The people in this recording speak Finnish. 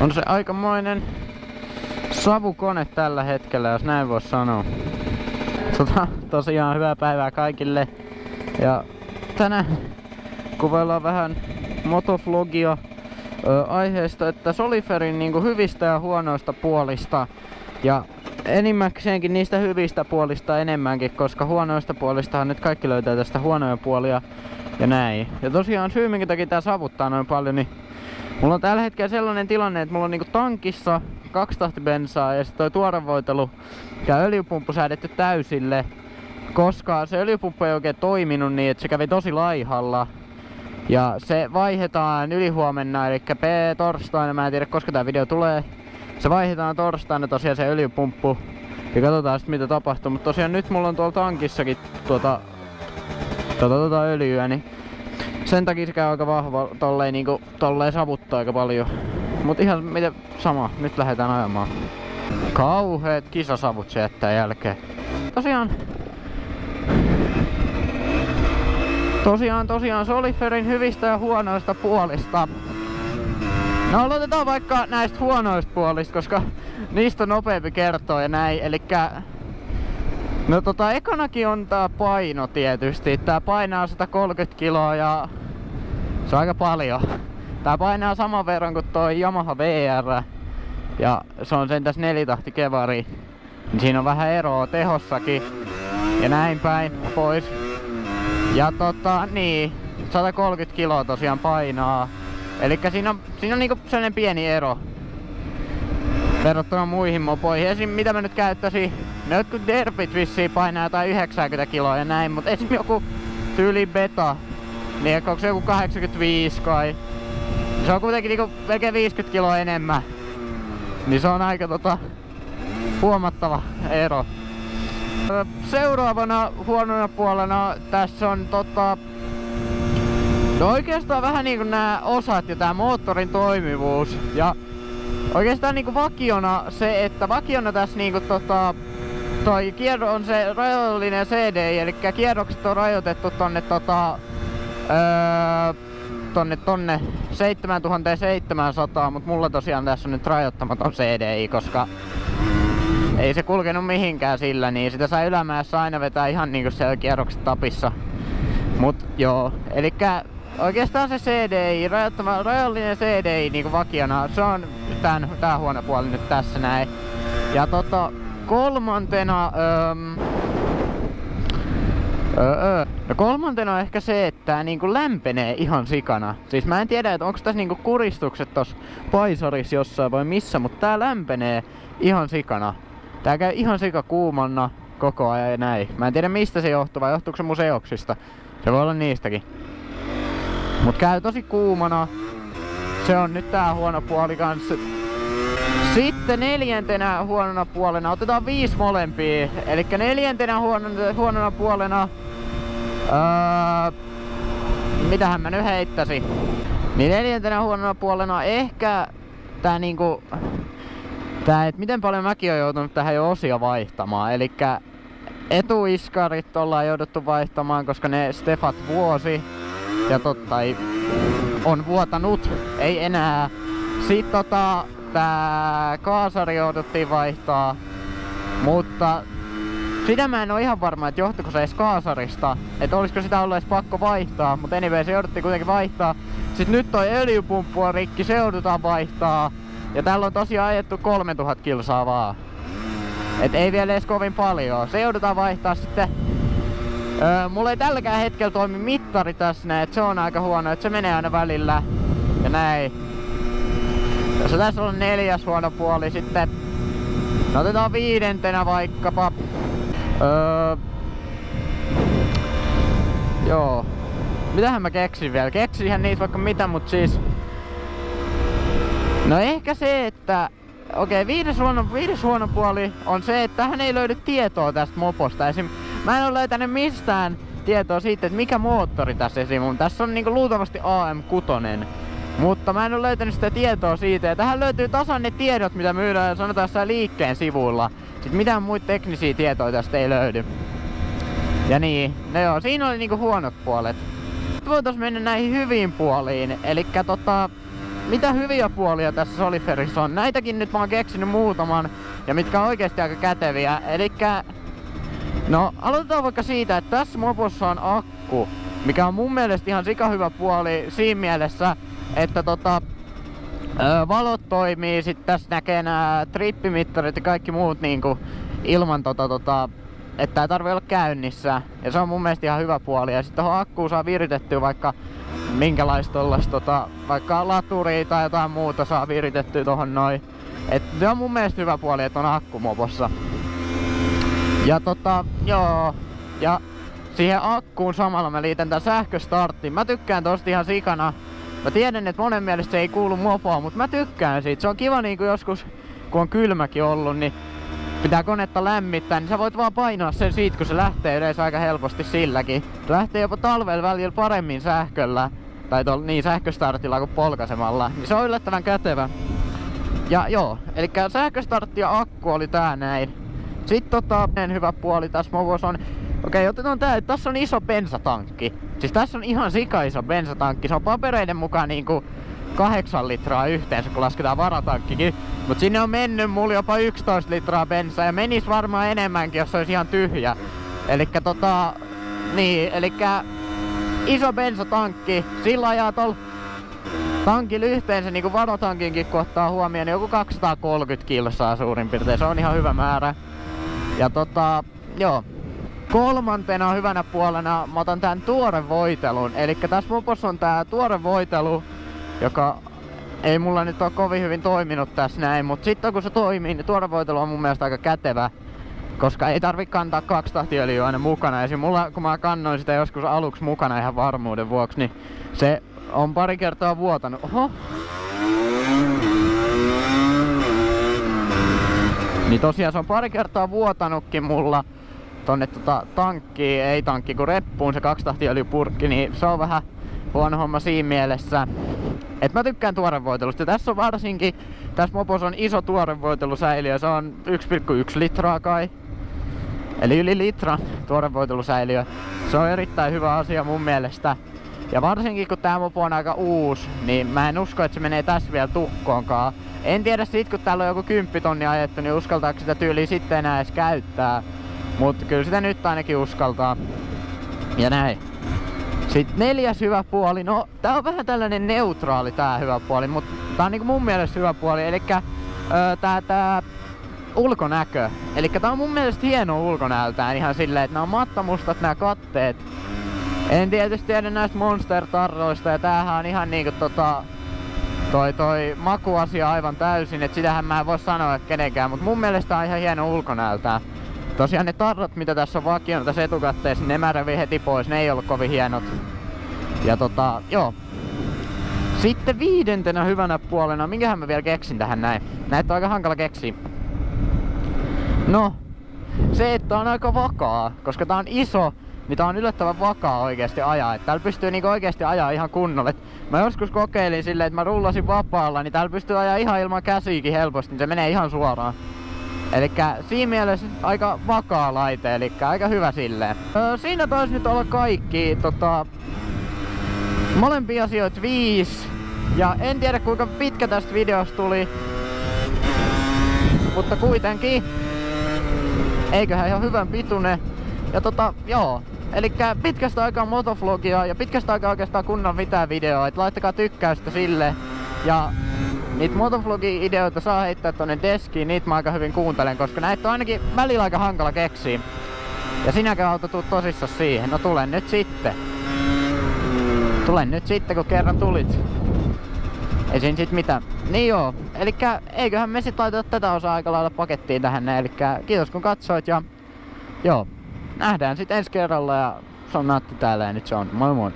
On se aikamoinen savukone tällä hetkellä, jos näin vois sanoa. Tosiaan hyvää päivää kaikille. Ja tänään kuvaillaan vähän motovlogia aiheesta, että Soliferin niinku hyvistä ja huonoista puolista. Ja enimmäkseenkin niistä hyvistä puolista enemmänkin, koska huonoista puolistahan nyt kaikki löytää tästä huonoja puolia ja näin. Ja tosiaan syy minkä takia tää savuttaa noin paljon, niin mulla on tällä hetkellä sellainen tilanne, että mulla on niinku tankissa 2 bensaa ja sitten toi tuorevoitelu ja öljypumppu säädetty täysille, koska se öljypumppu ei oikein toiminut niin, että se kävi tosi laihalla. Ja se vaihdetaan ylihuomenna, eli torstaina, mä en tiedä koska tää video tulee. Se vaihdetaan torstaina tosiaan se öljypumppu ja katsotaan sitten mitä tapahtuu. Mutta tosiaan nyt mulla on tuolla tankissakin öljyä, niin sen takia se käy aika vahva tolleen niinku savuttaa aika paljon. Mut ihan miten sama, nyt lähdetään ajamaan. Kauheet kisasavut se jättää jälkeen. Tosiaan Soliferin hyvistä ja huonoista puolista. No aloitetaan vaikka näistä huonoista puolista, koska niistä on nopeampi kertoa ja näin. Elikkä no ekanakin on tää paino tietysti. Tää painaa 130 kiloa ja se on aika paljon. Tää painaa saman verran kuin toi Yamaha VR. Ja se on sentäs 4-tahti kevari. Siinä on vähän eroa tehossakin. Ja näin päin pois. Ja niin, 130 kiloa tosiaan painaa. Elikkä siinä on niinku sellainen pieni ero verrattuna muihin mopoihin. Esim. Mitä mä nyt käyttäisin, ne jotkut derpit vissiin painaa jotain 90 kiloa ja näin, mutta esim. Joku tyyli beta, niin onko se joku 85 kai? Se on kuitenkin niinku melkein 50 kiloa enemmän. Niin se on aika huomattava ero. Seuraavana huonona puolena tässä on no oikeastaan vähän niinku nää osat ja tää moottorin toimivuus. Ja oikeastaan niinku vakiona se, että vakiona tässä niinku toi kierro on se rajallinen CDI, eli kierrokset on rajoitettu tonne 7700, mutta mulla tosiaan tässä on nyt rajoittamaton CDI, koska ei se kulkenut mihinkään sillä, niin sitä saa ylämäessä aina vetää ihan niinku siellä kierrokset tapissa. Mut joo, elikkä oikeastaan se CDI, rajallinen CDI niinku vakiona, se on tää huono puoli nyt tässä näin. Ja kolmantena no kolmantena on ehkä se, että tää niinku lämpenee ihan sikana. Siis mä en tiedä, että onko tässä niinku kuristukset tossa paisarissa jossain vai missä, mutta tää lämpenee ihan sikana. Tää käy ihan sikakuumanna koko ajan ja näin. Mä en tiedä mistä se johtuu vai johtuuko se mun seoksista. Se voi olla niistäkin. Mut käy tosi kuumana. Se on nyt tää huono puoli kanssa. Sitten neljäntenä huonona puolena, otetaan 5 molempia. Elikkä neljäntenä huonona puolena mitähän mä nyt heittäsin. Niin neljäntenä huonona puolena ehkä tää niinku et miten paljon mäkin oon joutunut tähän jo osia vaihtamaan. Elikkä etuiskarit ollaan jouduttu vaihtamaan, koska ne Stefat vuosi. Ja on vuotanut, ei enää. Sitten tää kaasari jouduttiin vaihtaa. Mutta sitä mä en oo ihan varma, että johtuiko se edes kaasarista. Että olisiko sitä ollut edes pakko vaihtaa. Mutta anyway, se jouduttiin kuitenkin vaihtaa. Sitten nyt toi öljypumppu on rikki, se joudutaan vaihtaa. Ja täällä on tosiaan ajettu 3000 kilsaa vaan. Et ei vielä edes kovin paljon. Se joudutaan vaihtaa sitten. Mulla ei tälläkään hetkellä toimi mittari tässä näin, et se on aika huono, että se menee aina välillä. Ja näin. Tässä on 4. huono puoli sitten. No otetaan 5. vaikkapa. Joo. Mitähän mä keksin vielä? Keksinhän niitä vaikka mitä, mut siis no ehkä se, että okei, 5. huono puoli on se, että tähän ei löydy tietoa tästä moposta. Esim. Mä en ole löytänyt mistään tietoa siitä, että mikä moottori tässä esim. Tässä on niinku luultavasti AM6. Mutta mä en ole löytänyt sitä tietoa siitä. Ja tähän löytyy tasan ne tiedot, mitä myydään sanotaan jossain liikkeen sivuilla. Sitten mitään muita teknisiä tietoja tästä ei löydy. Ja niin, no joo, siinä oli niinku huonot puolet. Nyt voitais mennä näihin hyviin puoliin. Elikkä mitä hyviä puolia tässä Soliferissa on? Näitäkin nyt mä oon keksinyt muutaman, ja mitkä on oikeesti aika käteviä. Elikkä, no aloitetaan vaikka siitä, että tässä mopossa on akku, mikä on mun mielestä ihan sika hyvä puoli siinä mielessä, että valot toimii, sit tässä näkee nää trippimittarit ja kaikki muut niinku ilman että ei tarvii olla käynnissä. Ja se on mun mielestä ihan hyvä puoli. Ja sit tohon akkuun saa viritettyä vaikka minkälaista vaikka laturia tai jotain muuta saa viritettyä tohon noin. Et se on mun mielestä hyvä puoli, että on akku mopossa. Ja joo. Ja siihen akkuun samalla mä liitän tän sähköstarttiin. Mä tykkään tosta ihan sikana. Mä tiedän, että monen mielestä se ei kuulu mopoon, mutta mä tykkään siitä. Se on kiva niinku joskus, kun on kylmäkin ollut, niin pitää konetta lämmittää, niin sä voit vaan painaa sen siitä, kun se lähtee yleensä aika helposti silläkin. Se lähtee jopa talvella välillä paremmin sähköllä, tai sähköstartilla kuin polkaisemalla, niin se on yllättävän kätevä. Ja joo, eli sähköstartti ja akku oli tää näin. Sitten hyvä puoli tässä mopossa on, okei, otetaan tää, että tässä on iso bensatankki. Siis tässä on ihan sika iso bensatankki, se on papereiden mukaan niinku 8 litraa yhteensä, kun lasketaan varatankkikin. Mut sinne on mennyt mulla jopa 11 litraa bensaa ja menis varmaan enemmänkin, jos se olisi ihan tyhjä. Elikkä iso bensatankki, sillä ajaa tol tankilla yhteensä niinku varotankinkin kun ottaa huomioon, niin joku 230 kilsaa suurin piirtein, se on ihan hyvä määrä. Ja joo. Kolmantena hyvänä puolena mä otan tän tuorevoitelun. Elikkä tässä mopossa on tää tuorevoitelu, joka ei mulla nyt ole kovin hyvin toiminut tässä näin, mutta sitten kun se toimii, niin tuorevoitelu on mun mielestä aika kätevä, koska ei tarvi kantaa 2-tahtiöljyä aina mukana. Esim. Mulla, kun mä kannoin sitä joskus aluksi mukana ihan varmuuden vuoksi, niin se on pari kertaa vuotanut. Oho! Niin tosiaan se on pari kertaa vuotanutkin mulla tonne tankkiin, ei tankkiin kun reppuun se 2-tahtiöljypurkki, niin se on vähän huono homma siinä mielessä. Et mä tykkään tuorevoitelusta. Tässä on varsinkin, tässä mopossa on iso tuorevoitelusäiliö, se on 1,1 litraa kai. Eli yli litra tuorevoitelusäiliö. Se on erittäin hyvä asia mun mielestä. Ja varsinkin kun tää mopo on aika uusi, niin mä en usko, että se menee tässä vielä tukkoonkaan. En tiedä sit kun täällä on joku 10 tonnia ajettu, niin uskaltaako sitä tyyliä sitten enää edes käyttää. Mut kyllä sitä nyt ainakin uskaltaa. Ja näin. Sitten 4. hyvä puoli, no tää on vähän tällainen neutraali tää hyvä puoli, mutta tää on niinku mun mielestä hyvä puoli, elikkä tää ulkonäkö. Elikkä tää on mun mielestä hieno ulkonäöltään ihan silleen, että nää on mattamustat nää katteet. En tietysti tiedä näistä Monster-tarroista ja tämähän on ihan niinku toi makuasia aivan täysin, et sitähän mä en voi sanoa kenenkään, mutta mun mielestä tää on ihan hieno ulkonäöltään. Tosiaan ne tarrat, mitä tässä on vakiona tässä etukatteessa, ne mä revin heti pois, ne ei ollut kovin hienot. Ja joo. Sitten 5. hyvänä puolena, minkähän mä vielä keksin tähän näin. Näitä on aika hankala keksiä. No, se että on aika vakaa, koska tää on iso, niin tää on yllättävän vakaa oikeesti ajaa. Et täällä pystyy niinku oikeesti ajaa ihan kunnolla. Et mä joskus kokeilin silleen, että mä rullasin vapaalla, niin täällä pystyy ajaa ihan ilman käsiäkin helposti, niin se menee ihan suoraan. Elikkä siinä mielessä aika vakaa laite, elikkä aika hyvä silleen. Siinä taisi nyt olla kaikki molempia asioita 5. Ja en tiedä kuinka pitkä tästä videosta tuli. Mutta kuitenkin. Eiköhän ihan hyvän pituinen. Ja joo. Elikkä pitkästä aikaa motovlogia ja pitkästä aikaa oikeastaan kunnon mitään videoa. Et laittakaa tykkäystä sille. Ja niitä motovlogi-ideoita saa heittää tonne deskiin, niitä mä aika hyvin kuuntelen, koska näitä on ainakin välillä aika hankala keksiä. Ja sinäkään auto tuu tosissas siihen. No tulen nyt sitten. Tulen nyt sitten, kun kerran tulit. Ei siinä sit mitään. Niin joo, elikkä eiköhän me sit laiteta tätä osaa aika lailla pakettiin tähän. Elikkä kiitos kun katsoit ja joo, nähdään sit ensi kerralla ja se on Natti täällä ja nyt se on. Moi moi!